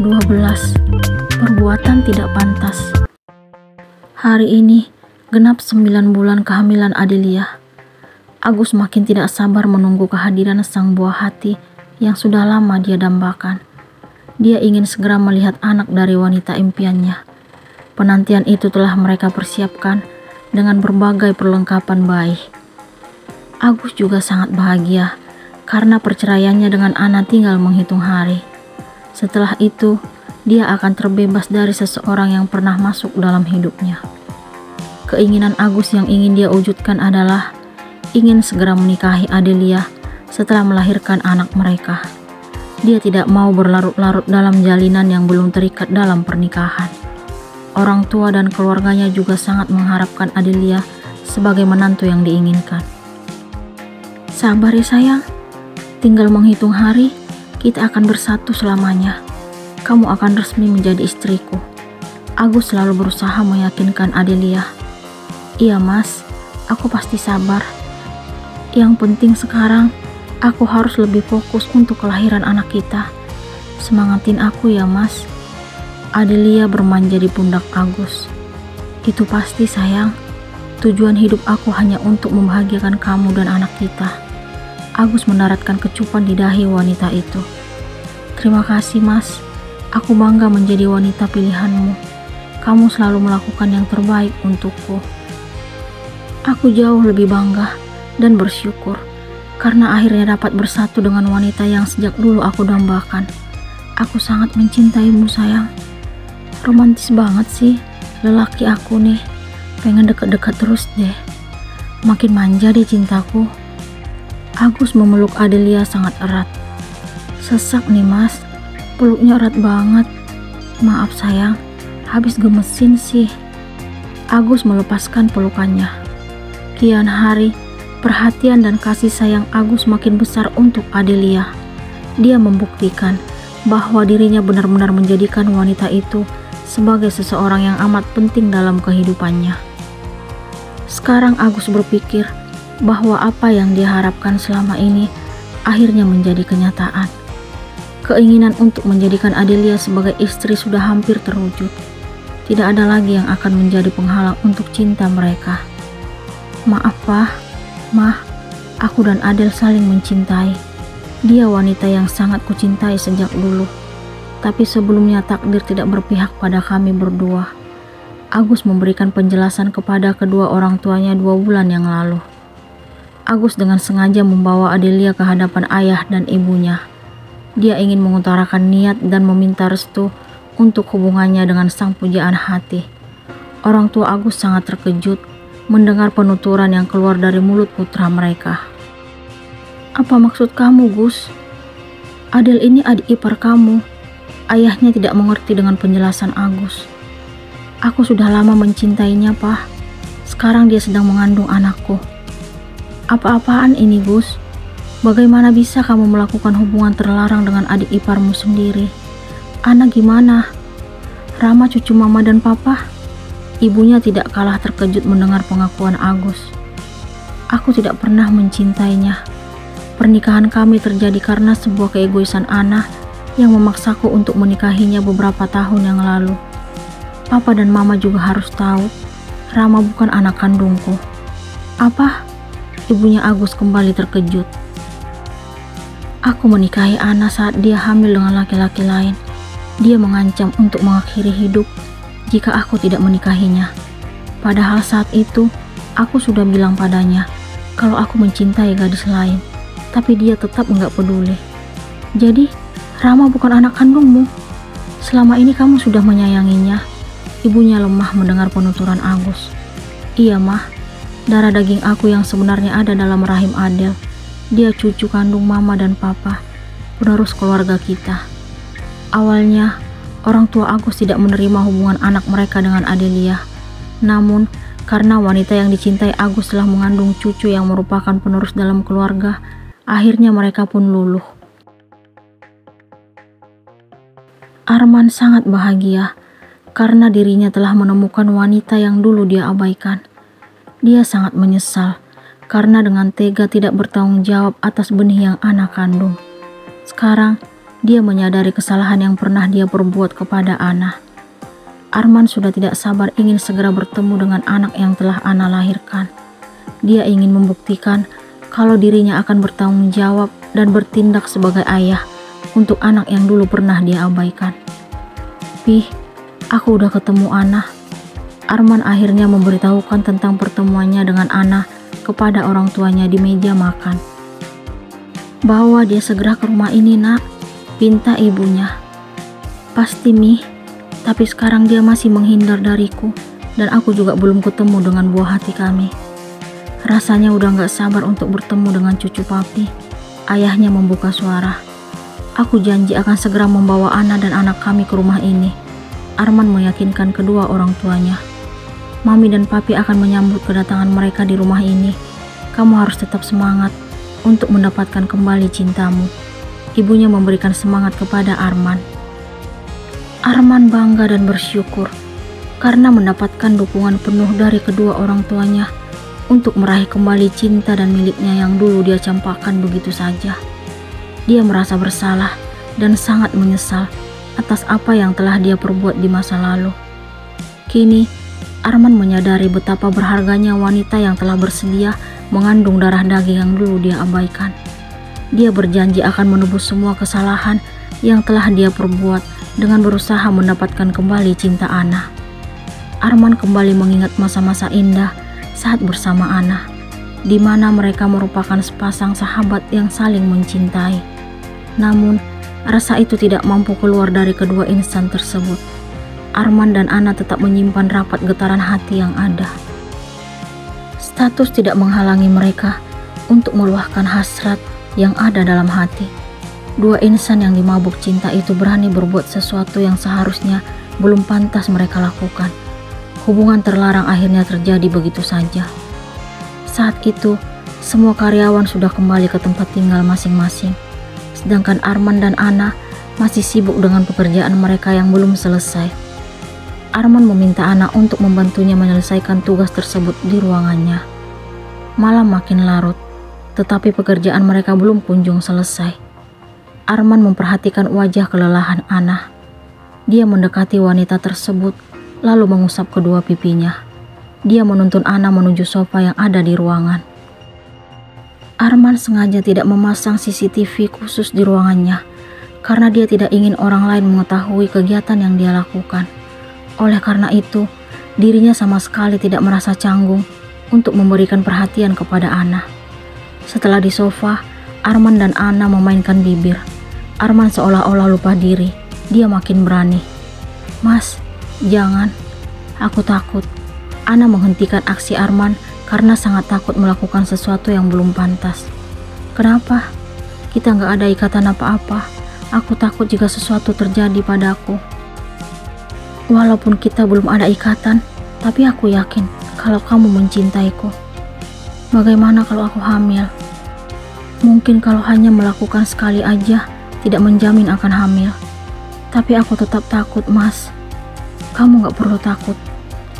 12. Perbuatan tidak pantas. Hari ini genap 9 bulan kehamilan Adelia. Agus makin tidak sabar menunggu kehadiran sang buah hati yang sudah lama dia dambakan. Dia ingin segera melihat anak dari wanita impiannya. Penantian itu telah mereka persiapkan dengan berbagai perlengkapan bayi. Agus juga sangat bahagia karena perceraiannya dengan Ana tinggal menghitung hari. Setelah itu, dia akan terbebas dari seseorang yang pernah masuk dalam hidupnya. Keinginan Agus yang ingin dia wujudkan adalah ingin segera menikahi Adelia setelah melahirkan anak mereka. Dia tidak mau berlarut-larut dalam jalinan yang belum terikat dalam pernikahan. Orang tua dan keluarganya juga sangat mengharapkan Adelia sebagai menantu yang diinginkan. Sabar ya sayang, tinggal menghitung hari, kita akan bersatu selamanya. Kamu akan resmi menjadi istriku. Agus selalu berusaha meyakinkan Adelia. Iya mas, aku pasti sabar. Yang penting sekarang, aku harus lebih fokus untuk kelahiran anak kita. Semangatin aku ya mas. Adelia bermanja di pundak Agus. Itu pasti sayang. Tujuan hidup aku hanya untuk membahagiakan kamu dan anak kita. Agus mendaratkan kecupan di dahi wanita itu. Terima kasih mas. Aku bangga menjadi wanita pilihanmu. Kamu selalu melakukan yang terbaik untukku. Aku jauh lebih bangga dan bersyukur karena akhirnya dapat bersatu dengan wanita yang sejak dulu aku dambakan. Aku sangat mencintaimu sayang. Romantis banget sih lelaki aku nih. Pengen deket-deket terus deh. Makin manja deh cintaku. Agus memeluk Adelia sangat erat. Sesak nih mas, peluknya erat banget. Maaf sayang, habis gemesin sih. Agus melepaskan pelukannya. Kian hari, perhatian dan kasih sayang Agus makin besar untuk Adelia. Dia membuktikan bahwa dirinya benar-benar menjadikan wanita itu sebagai seseorang yang amat penting dalam kehidupannya. Sekarang Agus berpikir bahwa apa yang dia harapkan selama ini akhirnya menjadi kenyataan. Keinginan untuk menjadikan Adelia sebagai istri sudah hampir terwujud. Tidak ada lagi yang akan menjadi penghalang untuk cinta mereka. Maaf Pak, Mah, aku dan Adel saling mencintai. Dia wanita yang sangat kucintai sejak dulu. Tapi sebelumnya takdir tidak berpihak pada kami berdua. Agus memberikan penjelasan kepada kedua orang tuanya 2 bulan yang lalu. Agus dengan sengaja membawa Adelia ke hadapan ayah dan ibunya. Dia ingin mengutarakan niat dan meminta restu untuk hubungannya dengan sang pujaan hati. Orang tua Agus sangat terkejut mendengar penuturan yang keluar dari mulut putra mereka. Apa maksud kamu, Gus? Adel ini adik ipar kamu. Ayahnya tidak mengerti dengan penjelasan Agus. Aku sudah lama mencintainya, Pak. Sekarang dia sedang mengandung anakku. Apa-apaan ini, Gus? Bagaimana bisa kamu melakukan hubungan terlarang dengan adik iparmu sendiri? Ana gimana? Rama cucu mama dan papa? Ibunya tidak kalah terkejut mendengar pengakuan Agus. Aku tidak pernah mencintainya. Pernikahan kami terjadi karena sebuah keegoisan Ana yang memaksaku untuk menikahinya beberapa tahun yang lalu. Papa dan mama juga harus tahu, Rama bukan anak kandungku. Apa? Ibunya Agus kembali terkejut. Aku menikahi Ana saat dia hamil dengan laki-laki lain. Dia mengancam untuk mengakhiri hidup jika aku tidak menikahinya. Padahal saat itu, aku sudah bilang padanya kalau aku mencintai gadis lain. Tapi dia tetap enggak peduli. Jadi, Rama bukan anak kandungmu. Selama ini kamu sudah menyayanginya. Ibunya lemah mendengar penuturan Agus. Iya mah, darah daging aku yang sebenarnya ada dalam rahim Adel. Dia cucu kandung mama dan papa, penerus keluarga kita. Awalnya, orang tua Agus tidak menerima hubungan anak mereka dengan Adelia. Namun, karena wanita yang dicintai Agus telah mengandung cucu yang merupakan penerus dalam keluarga, akhirnya mereka pun luluh. Arman sangat bahagia karena dirinya telah menemukan wanita yang dulu dia abaikan. Dia sangat menyesal karena dengan tega tidak bertanggung jawab atas benih yang Ana kandung. Sekarang Dia menyadari kesalahan yang pernah dia perbuat kepada Ana. Arman sudah tidak sabar ingin segera bertemu dengan anak yang telah Ana lahirkan. Dia ingin membuktikan kalau dirinya akan bertanggung jawab dan bertindak sebagai ayah untuk anak yang dulu pernah dia abaikan. "Pi, aku udah ketemu Ana." Arman akhirnya memberitahukan tentang pertemuannya dengan Ana kepada orang tuanya di meja makan. "Bawa dia segera ke rumah ini, Nak," pinta ibunya. "Pasti, Mi, tapi sekarang dia masih menghindar dariku dan aku juga belum ketemu dengan buah hati kami. Rasanya udah gak sabar untuk bertemu dengan cucu papi." Ayahnya membuka suara. "Aku janji akan segera membawa Ana dan anak kami ke rumah ini." Arman meyakinkan kedua orang tuanya. "Mami dan papi akan menyambut kedatangan mereka di rumah ini. Kamu harus tetap semangat untuk mendapatkan kembali cintamu." Ibunya memberikan semangat kepada Arman. Arman bangga dan bersyukur karena mendapatkan dukungan penuh dari kedua orang tuanya untuk meraih kembali cinta dan miliknya yang dulu dia campakkan begitu saja. Dia merasa bersalah dan sangat menyesal atas apa yang telah dia perbuat di masa lalu. Kini, Arman menyadari betapa berharganya wanita yang telah bersedia mengandung darah daging yang dulu dia abaikan. Dia berjanji akan menebus semua kesalahan yang telah dia perbuat dengan berusaha mendapatkan kembali cinta Ana. Arman kembali mengingat masa-masa indah saat bersama Ana, di mana mereka merupakan sepasang sahabat yang saling mencintai. Namun, rasa itu tidak mampu keluar dari kedua insan tersebut. Arman dan Ana tetap menyimpan rapat getaran hati yang ada. Status tidak menghalangi mereka untuk meluahkan hasrat yang ada dalam hati. Dua insan yang dimabuk cinta itu berani berbuat sesuatu yang seharusnya belum pantas mereka lakukan. Hubungan terlarang akhirnya terjadi begitu saja. Saat itu, semua karyawan sudah kembali ke tempat tinggal masing-masing, sedangkan Arman dan Ana masih sibuk dengan pekerjaan mereka yang belum selesai. Arman meminta Ana untuk membantunya menyelesaikan tugas tersebut di ruangannya. Malam makin larut, tetapi pekerjaan mereka belum kunjung selesai. Arman memperhatikan wajah kelelahan Ana. Dia mendekati wanita tersebut, lalu mengusap kedua pipinya. Dia menuntun Ana menuju sofa yang ada di ruangan. Arman sengaja tidak memasang CCTV khusus di ruangannya, karena dia tidak ingin orang lain mengetahui kegiatan yang dia lakukan. Oleh karena itu, dirinya sama sekali tidak merasa canggung untuk memberikan perhatian kepada Ana. Setelah di sofa, Arman dan Ana memainkan bibir. Arman seolah-olah lupa diri. Dia makin berani. "Mas, jangan. Aku takut." Ana menghentikan aksi Arman karena sangat takut melakukan sesuatu yang belum pantas. "Kenapa? Kita nggak ada ikatan apa-apa. Aku takut jika sesuatu terjadi padaku." "Walaupun kita belum ada ikatan, tapi aku yakin kalau kamu mencintaiku. Bagaimana kalau aku hamil? Mungkin kalau hanya melakukan sekali aja tidak menjamin akan hamil. Tapi aku tetap takut, Mas." "Kamu gak perlu takut.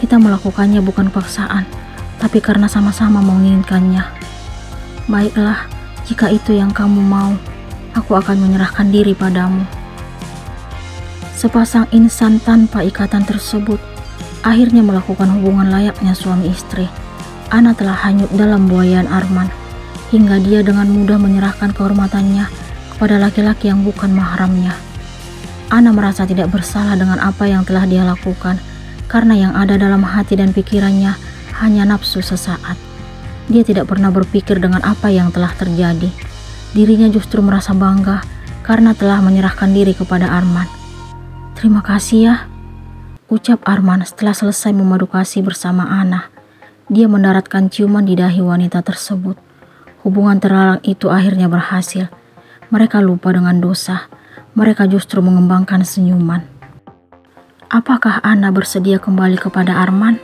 Kita melakukannya bukan paksaan, tapi karena sama-sama menginginkannya." "Baiklah, jika itu yang kamu mau, aku akan menyerahkan diri padamu." Sepasang insan tanpa ikatan tersebut akhirnya melakukan hubungan layaknya suami istri. Ana telah hanyut dalam buayan Arman, hingga dia dengan mudah menyerahkan kehormatannya kepada laki-laki yang bukan mahramnya. Ana merasa tidak bersalah dengan apa yang telah dia lakukan, karena yang ada dalam hati dan pikirannya hanya nafsu sesaat. Dia tidak pernah berpikir dengan apa yang telah terjadi. Dirinya justru merasa bangga karena telah menyerahkan diri kepada Arman. "Terima kasih ya," ucap Arman setelah selesai memadu kasih bersama Ana. Dia mendaratkan ciuman di dahi wanita tersebut. Hubungan terlarang itu akhirnya berhasil. Mereka lupa dengan dosa. Mereka justru mengembangkan senyuman. Apakah Ana bersedia kembali kepada Arman?